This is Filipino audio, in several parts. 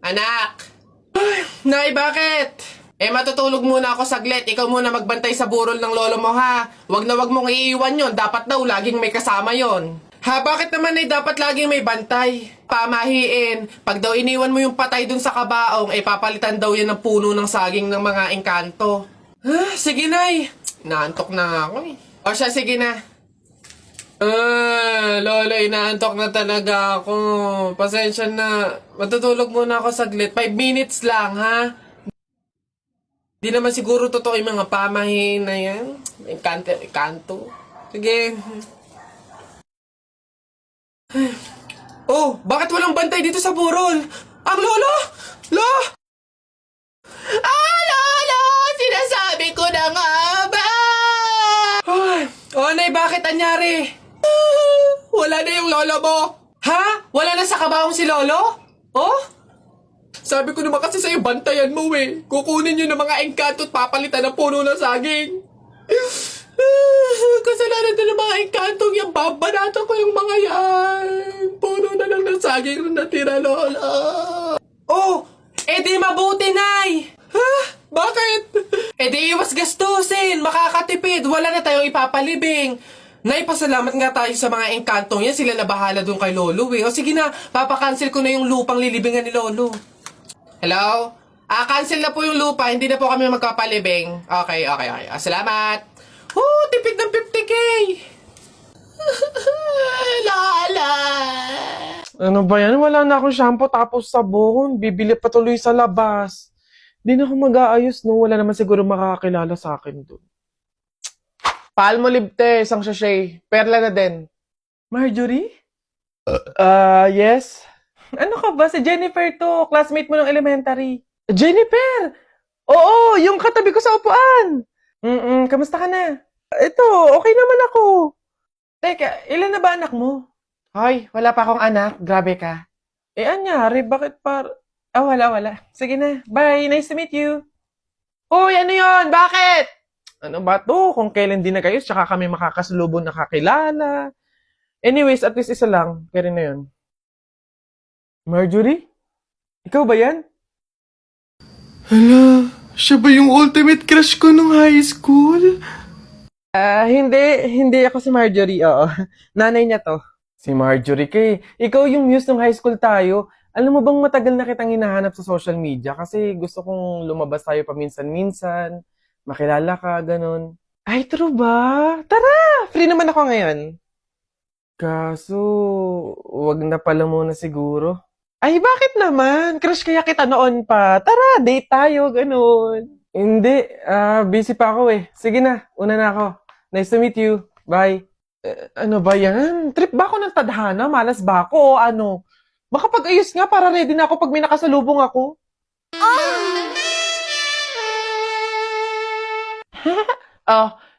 Anak! Nay, bakit? Matutulog muna ako saglit. Ikaw muna magbantay sa burol ng lolo mo, ha? Wag na wag mong iiwan yon. Dapat daw laging may kasama yon. Ha, bakit naman ay dapat laging may bantay? Pamahiin. Pag daw iniwan mo yung patay dun sa kabaong, papalitan daw yan ng puno ng saging ng mga engkanto. Sige, Nay. Naantok na nga ako eh. O siya, sige na. Lolo, inaantok na talaga ako. Pasensya na. Matutulog muna ako saglit. 5 minutes lang, ha? Di naman siguro totoo yung mga pamahiin na yan. Enkanto. Sige. Oh, bakit walang bantay dito sa burol? Ang lolo! Lolo! Sinasabi ko na nga ba? Nay, bakit anyari? Wala na yung lolo mo. Ha? Wala na sa kabaong si lolo? Oh? Sabi ko naman kasi sa'yo, bantayan mo eh. Kukunin nyo ng mga engkanto at papalitan ng puno ng saging. Kasalanan na ng mga engkantong yung babanatan ko yung mga yan. Puno na lang ng saging na natira, lola. Oh, edi mabuti, Nay. Ha? Bakit? Edi iwas gastusin, makakatipid, wala na tayong ipapalibing. Nay, pasalamat nga tayo sa mga engkantong yan. Sila na bahala dun kay Lolo eh. O sige na, papakancel ko na yung lupang lilibingan ni Lolo. Hello? Cancel na po yung lupa. Hindi na po kami magpapalibing. Okay. Salamat. Tipid ng 50K. Lala. Ano ba yan? Wala na akong shampoo tapos sabon. Bibili pa tuloy sa labas. Di na ako mag-aayos, no? Wala naman siguro makakakilala sa akin doon. Palmolive te, isang sachet. Perla na din. Marjorie? Yes? Ano ka ba? Si Jennifer to. Classmate mo ng elementary. Jennifer! Oo, yung katabi ko sa upuan. Kamusta ka na? Ito, okay naman ako. Teka, ilan na ba anak mo? Hoy, wala pa akong anak. Grabe ka. Anyari? Bakit wala. Sige na. Bye. Nice to meet you. Hoy, ano yon? Bakit? Ano ba to? Kung kailan din na kayo, tsaka kami makakasalubong nakakilala. Anyways, at least isa lang. Kaya rin na yun. Marjorie? Ikaw ba yan? Hala, siya ba yung ultimate crush ko nung high school? Hindi ako si Marjorie, oo. Nanay niya to. Si Marjorie kay. Ikaw yung muse ng high school tayo. Alam mo bang matagal na kitang hinahanap sa social media kasi gusto kong lumabas tayo paminsan-minsan, makilala ka, ganun. Ay, true ba? Tara! Free naman ako ngayon. Kaso, wag na pala muna siguro. Ay, bakit naman? Crush kaya kita noon pa. Tara, date tayo, ganun. Hindi, busy pa ako eh. Sige na, una na ako. Nice to meet you. Bye. Ano ba yan? Trip ba ako ng tadhana? Malas ba ako o ano? Makapag-ayos nga para ready na ako pag may nakasalubong ako.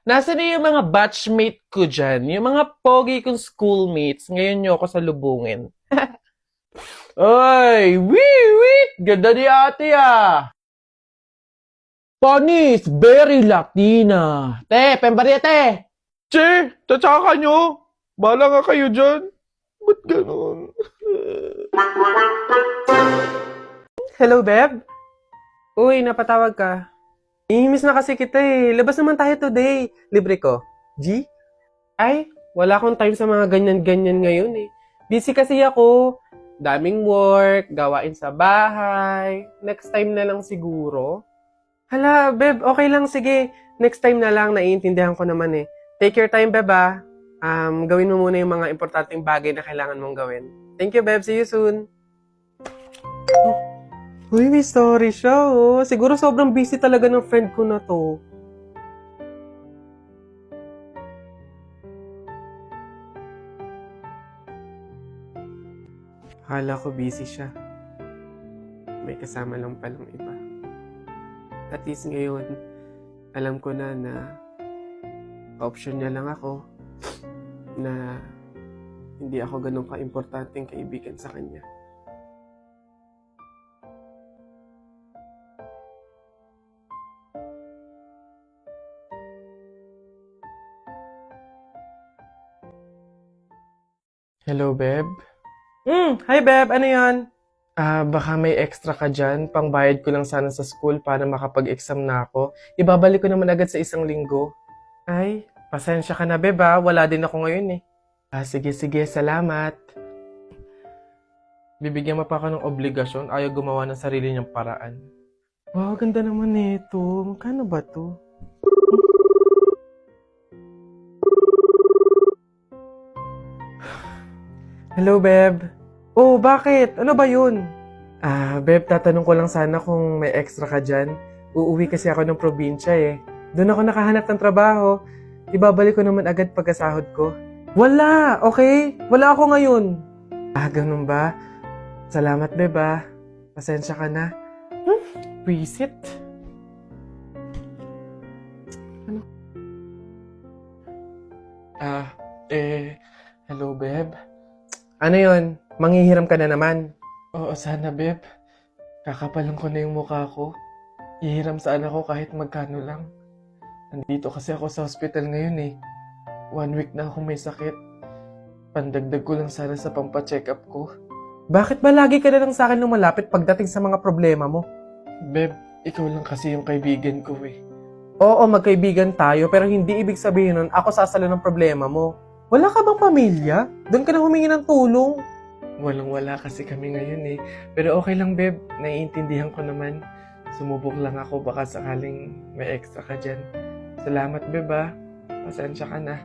Nasa na yung mga batchmate ko dyan? Yung mga pogi kong schoolmates, ngayon nyo ako salubungin. Ay, wait! Ganda ni ate ah! Panis, very Latina. Te, pembarya te! Che, tatsaka nyo. Bala nga kayo dyan. Ba't ganun? Hello, Beb? Uy, napatawag ka. Miss na kasi kita eh. Labas naman tayo today. Libre ko. G? Ay, wala akong time sa mga ganyan-ganyan ngayon eh. Busy kasi ako. Daming work, gawain sa bahay. Next time na lang siguro. Hala, Beb, okay lang. Sige, next time na lang. Naiintindihan ko naman eh. Take your time, Beb ah. Gawin mo muna yung mga importanteng bagay na kailangan mong gawin. Thank you, Beb. See you soon. Uy, may story siya, oh. Siguro sobrang busy talaga ng friend ko na to. Akala ko busy siya. May kasama lang palang iba. At least ngayon, alam ko na option niya lang ako na hindi ako ganun ka-importanteng kaibigan sa kanya. Hello, Beb? Hi, Beb. Ano yan? Baka may extra ka dyan. Pangbayad ko lang sana sa school para makapag-exam na ako. Ibabalik ko naman agad sa 1 linggo. Ay, pasensya ka na, beba. Wala din ako ngayon eh. Sige, salamat. Bibigyan mo pa ako ng obligasyon. Ayaw gumawa ng sarili niyang paraan. Wow, ganda naman nito. Magkano ba to? Hello, Beb. Oh, bakit? Ano ba yun? Beb, tatanong ko lang sana kung may extra ka dyan. Uuwi kasi ako ng probinsya eh. Doon ako nakahanap ng trabaho. Ibabalik ko naman agad pagkasahod ko. Wala, okay? Wala ako ngayon. Ganun ba? Salamat, Beb ah. Pasensya ka na. Visit? Ano? Hello, Beb. Ano yun? Manghihiram ka na naman? Oo, sana, Beb. Kakapalan ko na yung mukha ko. Ihiram sana ako kahit magkano lang. Nandito kasi ako sa hospital ngayon eh. 1 week na ako may sakit. Pandagdag ko lang sana sa pampa-check up ko. Bakit ba lagi ka na lang sa akin lumalapit pagdating sa mga problema mo? Beb, ikaw lang kasi yung kaibigan ko eh. Oo, magkaibigan tayo pero hindi ibig sabihin nun ako sasalo ng problema mo. Wala ka bang pamilya? Doon ka na humingi ng tulong? Walang-wala kasi kami ngayon eh. Pero okay lang, Beb. Naiintindihan ko naman. Sumubok lang ako baka sakaling may extra ka dyan. Salamat, Beb ah. Pasensya ka na.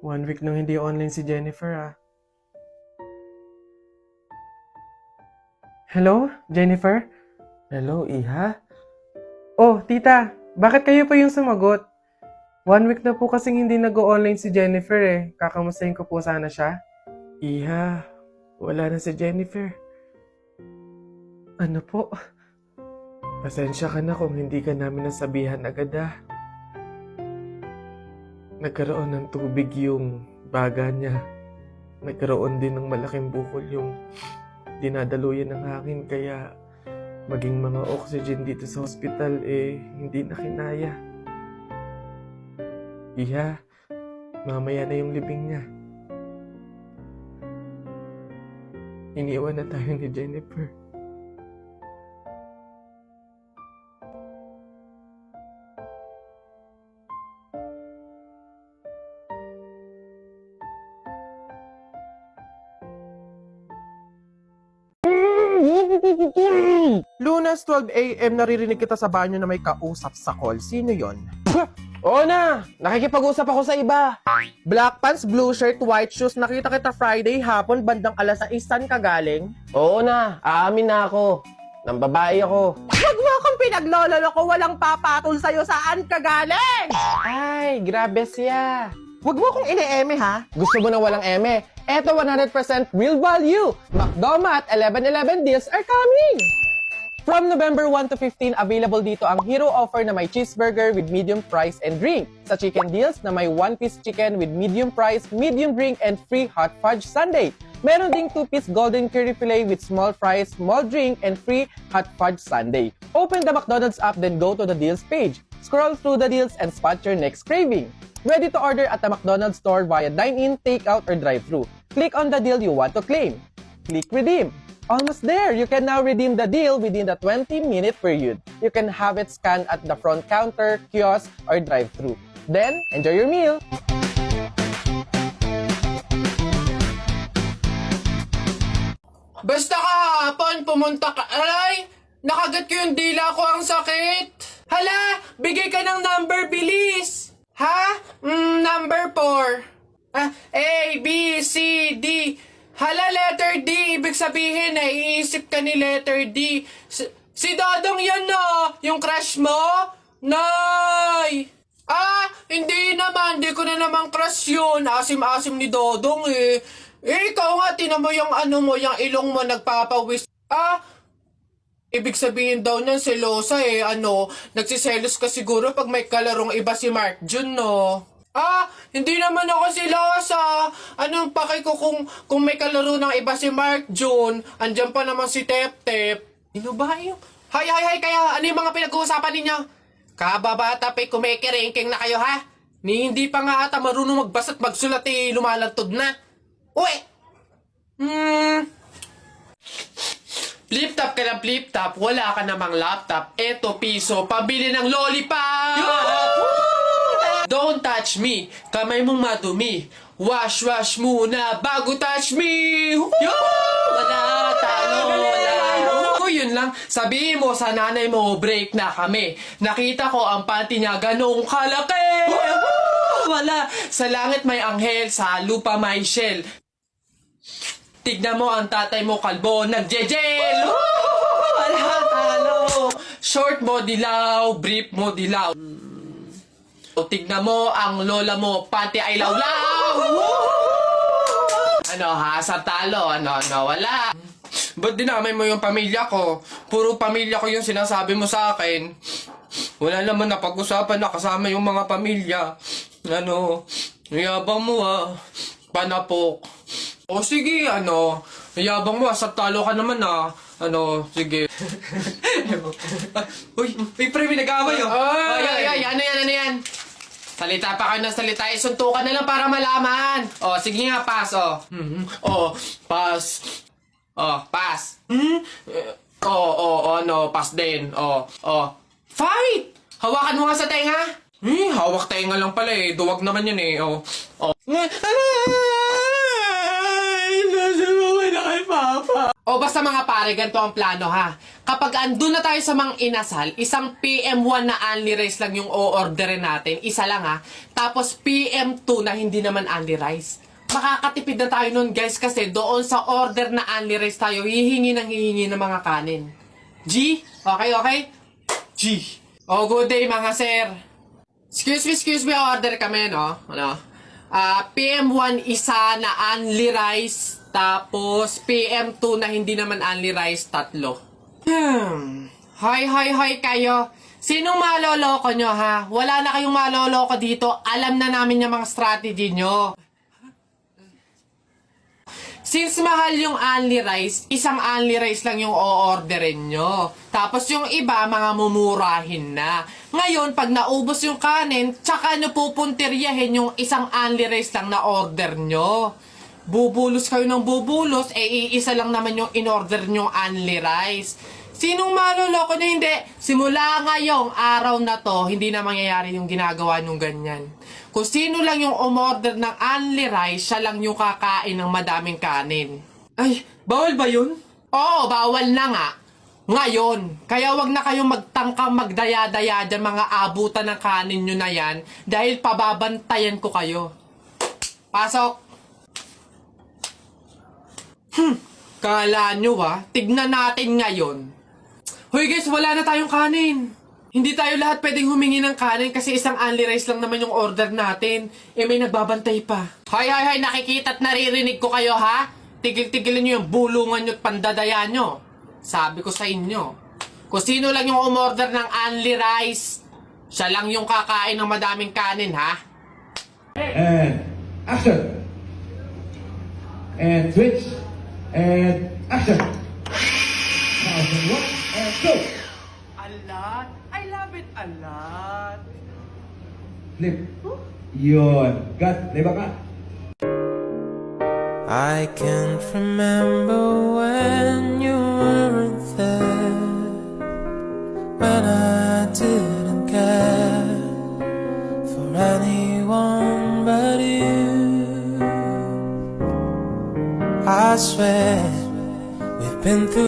One week nang hindi online si Jennifer ah. Hello, Jennifer? Hello, Iha? Oh, tita, bakit kayo pa yung sumagot? 1 week na po kasing hindi nag-online si Jennifer eh. Kakamustahin ko po sana siya. Iha, wala na si Jennifer. Ano po? Pasensya ka na kung hindi ka namin nasabihan agad ah. Nagkaroon ng tubig yung baga niya. Nagkaroon din ng malaking bukol yung dinadaluyan ng hangin kaya maging mga oxygen dito sa hospital eh hindi na kinaya. Iha, mamaya na yung libing niya. Iniwan na tayo ni Jennifer. Lunas, 12 a.m. naririnig kita sa banyo na may kausap sa call. Sino yon? Oo na! Nakikipag-usap ako sa iba. Black pants, blue shirt, white shoes. Nakita kita Friday hapon, bandang alas 6. Saan ka galing? Oo na, aamin na ako. Nang babae ako. Huwag mo akong pinaglololo ko, walang papatol sa'yo. Saan ka galing? Ay, grabe siya. Huwag mo akong ine-eme ha. Gusto mo na walang eme? Eto 100% real value. McDonald's 11/11 deals are coming! From November 1 to 15, available dito ang hero offer na may cheeseburger with medium price and drink. Sa chicken deals na may 1-piece chicken with medium price, medium drink, and free hot fudge sundae. Meron ding 2-piece golden curry fillet with small fries, small drink, and free hot fudge sundae. Open the McDonald's app, then go to the deals page. Scroll through the deals and spot your next craving. Ready to order at the McDonald's store via dine-in, take-out, or drive-thru. Click on the deal you want to claim. Click redeem. Almost there! You can now redeem the deal within the 20-minute period. You can have it scanned at the front counter, kiosk, or drive-thru. Then, enjoy your meal! Basta kahapon, pumunta ka. Aray! Nakagat ko yung dila ko, ang sakit. Hala! Bigay ka ng number, bilis! Ha? Number 4. A, B, C, D. Hala, letter D. Ibig sabihin, iisip ka ni letter D. Si Dodong yan, no? Yung crush mo? Nay! Hindi naman. Hindi ko na naman crush yun. Asim-asim ni Dodong, eh. Ikaw nga, tinan mo yung ano mo, yung ilong mo nagpapawis. Ibig sabihin daw niyan, selosa eh. Nagsiselos ka siguro pag may kalarong iba si Mark Jun, no? Hindi naman ako silosa. Anong pake ko kung may kalaro ng iba si Mark June, andyan pa naman si Tep Tep. Ino ba yung... Hay, kaya ano yung mga pinag-uusapan ninyo? Kababata pa'y kumikiringking na kayo, ha? Ni hindi pa nga ata marunong magbasa't magsulat lumalantod na. Uy! Flip-top ka ng flip-top, wala ka namang laptop. Eto, piso, pabili ng lollipop! Don't touch me, kamay mong madumi. Wash muna bago touch me! Wala, talo, wala. Yun lang, sabihin mo sa nanay mo, break na kami. Nakita ko ang panty niya ganong kalaki! Wala, sa langit may anghel, sa lupa may shell. Tignan mo ang tatay mo kalbo, nagjejel! Wala, talo! Short mo dilaw, brief mo dilaw. Tignan mo ang lola mo, pati ay lawlaw! Ano ha, sa talo, ano, wala. Ba't dinamay mo yung pamilya ko? Puro pamilya ko yung sinasabi mo sa akin. Wala naman na pag-usapan na kasama yung mga pamilya. Ano, yabang mo panapok. O sige, yabang mo sa talo ka naman sige. Uy, pre, may nag-away Ay, ano yan? Salita pa kayo ng salita, suntukan na lang para malaman. Sige nga, pass, pass. Pass. Pass din. Fight! Hawakan mo nga sa tenga. Hawak tenga lang pala duwag naman yun basta mga pare, ganito ang plano ha. Kapag andun na tayo sa mga inasal, isang PM1 na only rice lang yung o-orderin natin. Isa lang ha. Tapos PM2 na hindi naman only rice. Makakatipid na tayo nun guys kasi doon sa order na only rice tayo, hihingi ng mga kanin. G? Okay? G. Good day mga sir. Excuse me, order kami, no? PM1 isa na only rice, tapos PM2 na hindi naman only rice, 3. Hi kayo. Sinong maloloko nyo, ha? Wala na kayong maloloko dito. Alam na namin yung mga strategy nyo. Since mahal yung only rice, isang only rice lang yung o-orderin nyo. Tapos yung iba, mga mumurahin na. Ngayon, pag naubos yung kanin, tsaka nyo pupuntiryahin yung isang only rice lang na order nyo. Bubulos kayo ng bubulos, iisa lang naman yung in-order nyo only rice. Sinong maloloko nyo? Hindi. Simula ngayong araw na to, hindi na mangyayari yung ginagawa nung ganyan. Kung sino lang yung umorder ng only rice, siya lang yung kakain ng madaming kanin. Ay, bawal ba yun? Oo, bawal na nga. Ngayon, kaya wag na kayong magtangkang magdaya-daya dyan mga abutan ng kanin nyo na yan dahil pababantayan ko kayo. Pasok! Kala nyo tignan natin ngayon. Hoy guys, wala na tayong kanin. Hindi tayo lahat pwedeng humingi ng kanin kasi isang only rice lang naman yung order natin. May nagbabantay pa. Hay, nakikita at naririnig ko kayo ha? Tigil-tigilin nyo yung bulungan nyo at pandadaya nyo. Sabi ko sa inyo, kung sino lang yung umorder ng only rice, siya lang yung kakain ng madaming kanin ha? And action. And switch. And action. Now, one, and go. A lot. I love it a lot. Flip. Yun. Got. Diba ka? I can't remember when you weren't there, when I didn't care for anyone but you. I swear we've been through